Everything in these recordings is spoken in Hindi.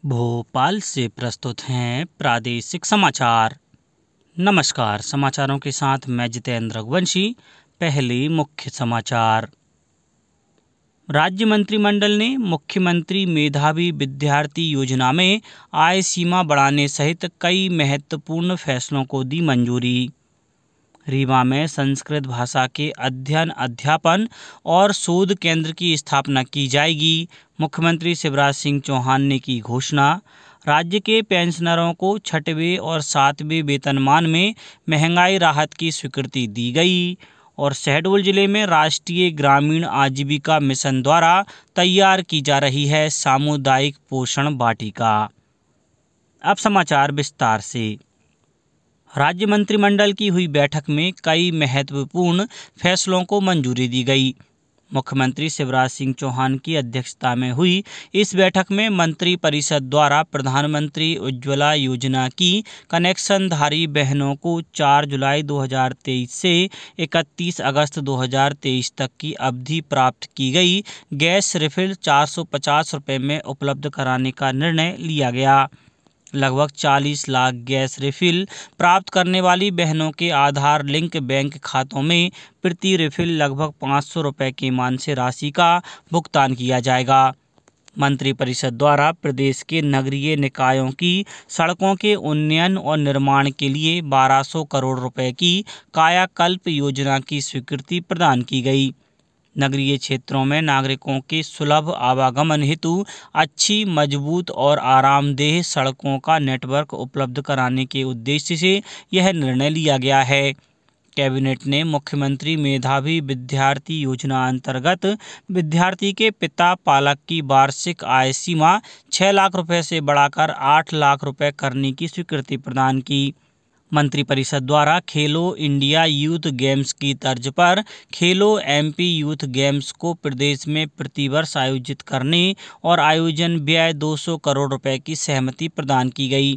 भोपाल से प्रस्तुत हैं प्रादेशिक समाचार। नमस्कार, समाचारों के साथ मैं जितेंद्र रघुवंशी। पहले मुख्य समाचार। राज्य मंत्रिमंडल ने मुख्यमंत्री मेधावी विद्यार्थी योजना में आय सीमा बढ़ाने सहित कई महत्वपूर्ण फैसलों को दी मंजूरी। रीवा में संस्कृत भाषा के अध्ययन, अध्यापन और शोध केंद्र की स्थापना की जाएगी। मुख्यमंत्री शिवराज सिंह चौहान ने की घोषणा। राज्य के पेंशनरों को छठवें और सातवें वेतनमान में महंगाई राहत की स्वीकृति दी गई। और शहडोल जिले में राष्ट्रीय ग्रामीण आजीविका मिशन द्वारा तैयार की जा रही है सामुदायिक पोषण वाटिका। अब समाचार विस्तार से। राज्य मंत्रिमंडल की हुई बैठक में कई महत्वपूर्ण फैसलों को मंजूरी दी गई। मुख्यमंत्री शिवराज सिंह चौहान की अध्यक्षता में हुई इस बैठक में मंत्री परिषद द्वारा प्रधानमंत्री उज्ज्वला योजना की कनेक्शनधारी बहनों को 4 जुलाई 2023 से 31 अगस्त 2023 तक की अवधि प्राप्त की गई गैस रिफिल 450 रुपये में उपलब्ध कराने का निर्णय लिया गया। लगभग 40 लाख गैस रिफिल प्राप्त करने वाली बहनों के आधार लिंक बैंक खातों में प्रति रिफिल लगभग 500 रुपये के मान से राशि का भुगतान किया जाएगा। मंत्रिपरिषद द्वारा प्रदेश के नगरीय निकायों की सड़कों के उन्नयन और निर्माण के लिए 1200 करोड़ रुपए की कायाकल्प योजना की स्वीकृति प्रदान की गई। नगरीय क्षेत्रों में नागरिकों के सुलभ आवागमन हेतु अच्छी, मजबूत और आरामदेह सड़कों का नेटवर्क उपलब्ध कराने के उद्देश्य से यह निर्णय लिया गया है। कैबिनेट ने मुख्यमंत्री मेधावी विद्यार्थी योजना अंतर्गत विद्यार्थी के पिता पालक की वार्षिक आय सीमा 6 लाख रुपए से बढ़ाकर 8 लाख रुपए करने की स्वीकृति प्रदान की। मंत्रिपरिषद द्वारा खेलो इंडिया यूथ गेम्स की तर्ज पर खेलो एमपी यूथ गेम्स को प्रदेश में प्रतिवर्ष आयोजित करने और आयोजन व्यय 200 करोड़ रुपए की सहमति प्रदान की गई।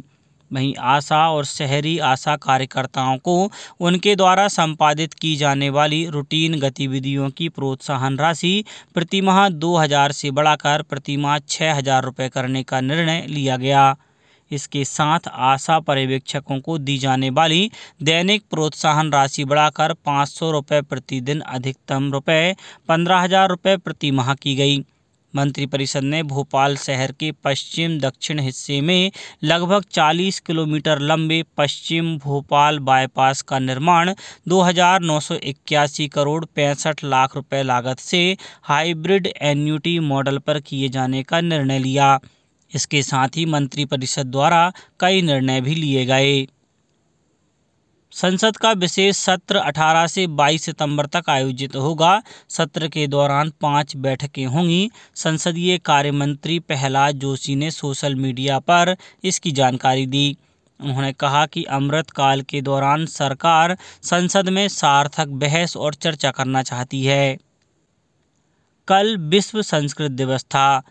वहीं आशा और शहरी आशा कार्यकर्ताओं को उनके द्वारा संपादित की जाने वाली रूटीन गतिविधियों की प्रोत्साहन राशि प्रतिमाह 2000 से बढ़ाकर प्रतिमाह 6000 रुपये करने का निर्णय लिया गया। इसके साथ आशा पर्यवेक्षकों को दी जाने वाली दैनिक प्रोत्साहन राशि बढ़ाकर 500 रुपये प्रतिदिन, अधिकतम रुपये 15,000 रुपये प्रति माह की गई। मंत्रिपरिषद ने भोपाल शहर के पश्चिम दक्षिण हिस्से में लगभग 40 किलोमीटर लंबे पश्चिम भोपाल बाईपास का निर्माण 2,981 करोड़ 65 लाख रुपए लागत से हाइब्रिड एन्युटी मॉडल पर किए जाने का निर्णय लिया। इसके साथ ही मंत्रिपरिषद द्वारा कई निर्णय भी लिए गए। संसद का विशेष सत्र 18 से 22 सितंबर तक आयोजित होगा। सत्र के दौरान 5 बैठकें होंगी। संसदीय कार्य मंत्री प्रहलाद जोशी ने सोशल मीडिया पर इसकी जानकारी दी। उन्होंने कहा कि अमृतकाल के दौरान सरकार संसद में सार्थक बहस और चर्चा करना चाहती है। कल विश्व संस्कृत दिवस था।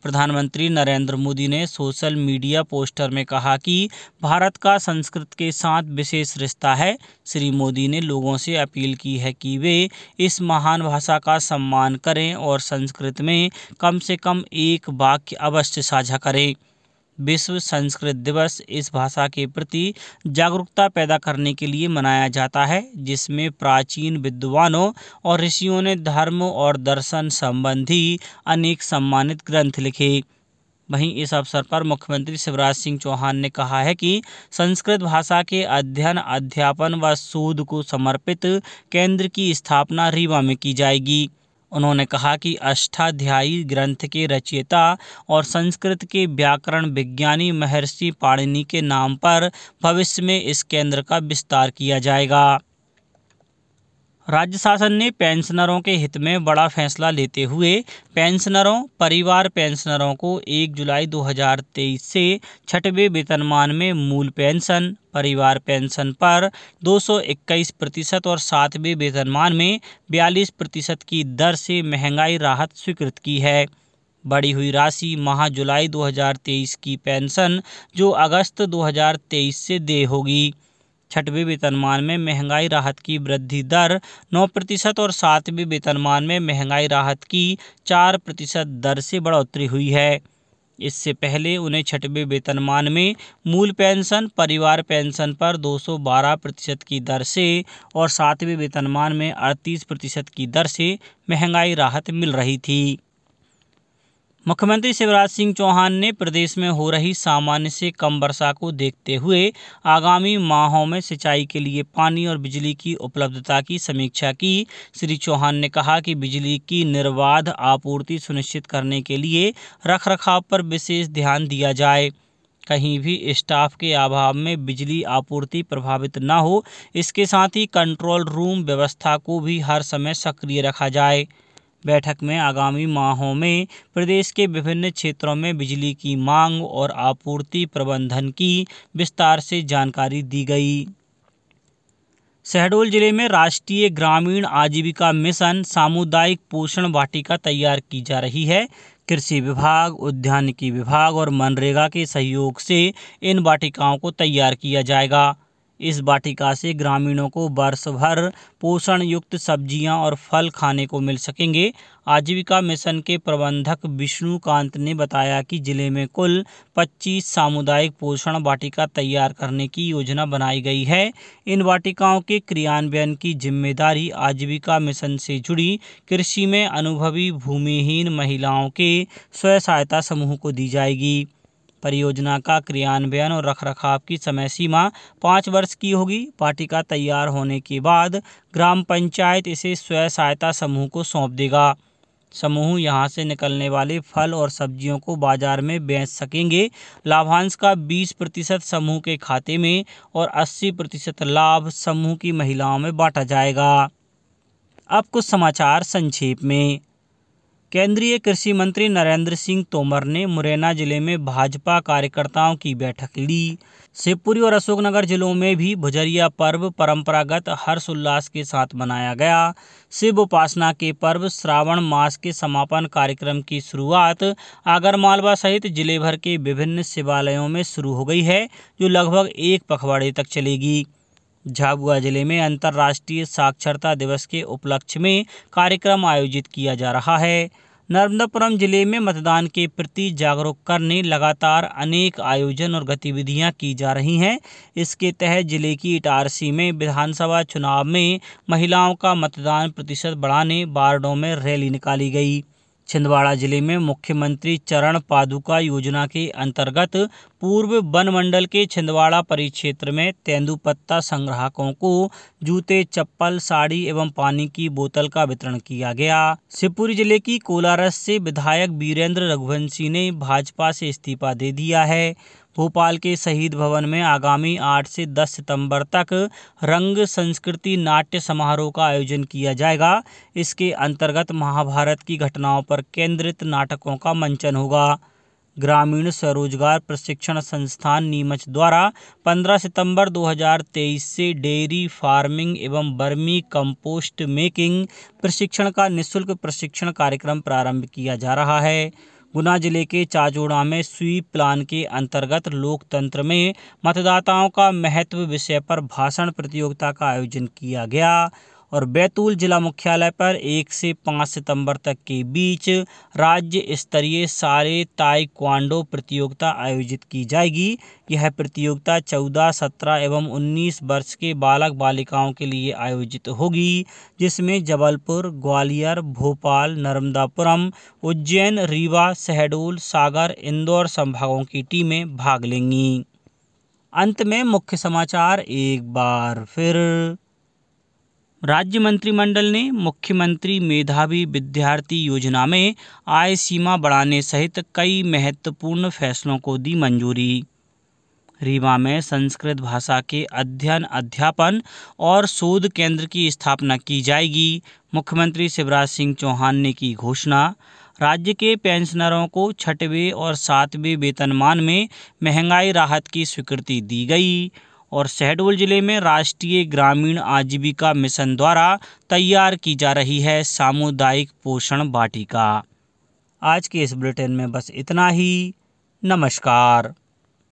प्रधानमंत्री नरेंद्र मोदी ने सोशल मीडिया पोस्टर में कहा कि भारत का संस्कृत के साथ विशेष रिश्ता है। श्री मोदी ने लोगों से अपील की है कि वे इस महान भाषा का सम्मान करें और संस्कृत में कम से कम एक वाक्य अवश्य साझा करें। विश्व संस्कृत दिवस इस भाषा के प्रति जागरूकता पैदा करने के लिए मनाया जाता है, जिसमें प्राचीन विद्वानों और ऋषियों ने धर्म और दर्शन संबंधी अनेक सम्मानित ग्रंथ लिखे। वहीं इस अवसर पर मुख्यमंत्री शिवराज सिंह चौहान ने कहा है कि संस्कृत भाषा के अध्ययन, अध्यापन व शोध को समर्पित केंद्र की स्थापना रीवा में की जाएगी। उन्होंने कहा कि अष्टाध्यायी ग्रंथ के रचयिता और संस्कृत के व्याकरण विज्ञानी महर्षि पाणिनि के नाम पर भविष्य में इस केंद्र का विस्तार किया जाएगा। राज्य शासन ने पेंशनरों के हित में बड़ा फैसला लेते हुए परिवार पेंशनरों को 1 जुलाई 2023 से छठवें वेतनमान में मूल पेंशन, परिवार पेंशन पर 221% और सातवें वेतनमान में 42% की दर से महंगाई राहत स्वीकृत की है। बढ़ी हुई राशि माह जुलाई 2023 की पेंशन जो अगस्त 2023 से देय होगी। छठवें वेतनमान में महंगाई राहत की वृद्धि दर 9% और सातवें वेतनमान में महंगाई राहत की 4% दर से बढ़ोतरी हुई है। इससे पहले उन्हें 6वें वेतनमान में मूल पेंशन, परिवार पेंशन पर 212% की दर से और 7वें वेतनमान में 38% की दर से महंगाई राहत मिल रही थी। मुख्यमंत्री शिवराज सिंह चौहान ने प्रदेश में हो रही सामान्य से कम वर्षा को देखते हुए आगामी माहों में सिंचाई के लिए पानी और बिजली की उपलब्धता की समीक्षा की। श्री चौहान ने कहा कि बिजली की निर्बाध आपूर्ति सुनिश्चित करने के लिए रखरखाव पर विशेष ध्यान दिया जाए। कहीं भी स्टाफ के अभाव में बिजली आपूर्ति प्रभावित न हो, इसके साथ ही कंट्रोल रूम व्यवस्था को भी हर समय सक्रिय रखा जाए। बैठक में आगामी माहों में प्रदेश के विभिन्न क्षेत्रों में बिजली की मांग और आपूर्ति प्रबंधन की विस्तार से जानकारी दी गई। शहडोल जिले में राष्ट्रीय ग्रामीण आजीविका मिशन सामुदायिक पोषण वाटिका तैयार की जा रही है। कृषि विभाग, उद्यानिकी विभाग और मनरेगा के सहयोग से इन वाटिकाओं को तैयार किया जाएगा। इस वाटिका से ग्रामीणों को वर्ष भर पोषण युक्त सब्जियां और फल खाने को मिल सकेंगे। आजीविका मिशन के प्रबंधक विष्णुकांत ने बताया कि जिले में कुल 25 सामुदायिक पोषण वाटिका तैयार करने की योजना बनाई गई है। इन वाटिकाओं के क्रियान्वयन की जिम्मेदारी आजीविका मिशन से जुड़ी कृषि में अनुभवी भूमिहीन महिलाओं के स्वयं सहायता समूह को दी जाएगी। परियोजना का क्रियान्वयन और रखरखाव की समय सीमा 5 वर्ष की होगी। वाटिका तैयार होने के बाद ग्राम पंचायत इसे स्वयं सहायता समूह को सौंप देगा। समूह यहां से निकलने वाले फल और सब्जियों को बाजार में बेच सकेंगे। लाभांश का 20% समूह के खाते में और 80% लाभ समूह की महिलाओं में बांटा जाएगा। अब कुछ समाचार संक्षेप में। केंद्रीय कृषि मंत्री नरेंद्र सिंह तोमर ने मुरैना जिले में भाजपा कार्यकर्ताओं की बैठक ली। शिवपुरी और अशोकनगर जिलों में भी भुजरिया पर्व परंपरागत हर्षोल्लास के साथ मनाया गया। शिव उपासना के पर्व श्रावण मास के समापन कार्यक्रम की शुरुआत आगरमालवा सहित जिले भर के विभिन्न शिवालयों में शुरू हो गई है, जो लगभग 1 पखवाड़े तक चलेगी। झाबुआ जिले में अंतर्राष्ट्रीय साक्षरता दिवस के उपलक्ष्य में कार्यक्रम आयोजित किया जा रहा है। नर्मदापुरम जिले में मतदान के प्रति जागरूक करने लगातार अनेक आयोजन और गतिविधियां की जा रही हैं। इसके तहत जिले की इटारसी में विधानसभा चुनाव में महिलाओं का मतदान प्रतिशत बढ़ाने वार्डों में रैली निकाली गई। छिंदवाड़ा जिले में मुख्यमंत्री चरण पादुका योजना के अंतर्गत पूर्व वन मंडल के छिंदवाड़ा परिक्षेत्र में तेंदुपत्ता संग्राहकों को जूते, चप्पल, साड़ी एवं पानी की बोतल का वितरण किया गया। शिवपुरी जिले की कोलारस से विधायक वीरेंद्र रघुवंशी ने भाजपा से इस्तीफा दे दिया है। भोपाल के शहीद भवन में आगामी 8 से 10 सितंबर तक रंग संस्कृति नाट्य समारोह का आयोजन किया जाएगा। इसके अंतर्गत महाभारत की घटनाओं पर केंद्रित नाटकों का मंचन होगा। ग्रामीण स्वरोजगार प्रशिक्षण संस्थान नीमच द्वारा 15 सितंबर 2023 से डेयरी फार्मिंग एवं बर्मी कंपोस्ट मेकिंग प्रशिक्षण का निःशुल्क प्रशिक्षण कार्यक्रम प्रारंभ किया जा रहा है। गुना जिले के चाचौड़ा में स्वीप प्लान के अंतर्गत लोकतंत्र में मतदाताओं का महत्व विषय पर भाषण प्रतियोगिता का आयोजन किया गया। और बैतूल जिला मुख्यालय पर 1 से 5 सितंबर तक के बीच राज्य स्तरीय सारे ताइक्वांडो प्रतियोगिता आयोजित की जाएगी। यह प्रतियोगिता 14, 17 एवं 19 वर्ष के बालक बालिकाओं के लिए आयोजित होगी, जिसमें जबलपुर, ग्वालियर, भोपाल, नर्मदापुरम, उज्जैन, रीवा, शहडोल, सागर, इंदौर संभागों की टीमें भाग लेंगी। अंत में मुख्य समाचार एक बार फिर। राज्य मंत्रिमंडल ने मुख्यमंत्री मेधावी विद्यार्थी योजना में आय सीमा बढ़ाने सहित कई महत्वपूर्ण फैसलों को दी मंजूरी। रीवा में संस्कृत भाषा के अध्ययन, अध्यापन और शोध केंद्र की स्थापना की जाएगी। मुख्यमंत्री शिवराज सिंह चौहान ने की घोषणा। राज्य के पेंशनरों को 6वें और 7वें वेतनमान में महंगाई राहत की स्वीकृति दी गई। और शहडोल जिले में राष्ट्रीय ग्रामीण आजीविका मिशन द्वारा तैयार की जा रही है सामुदायिक पोषण वाटिका। आज के इस बुलेटिन में बस इतना ही। नमस्कार।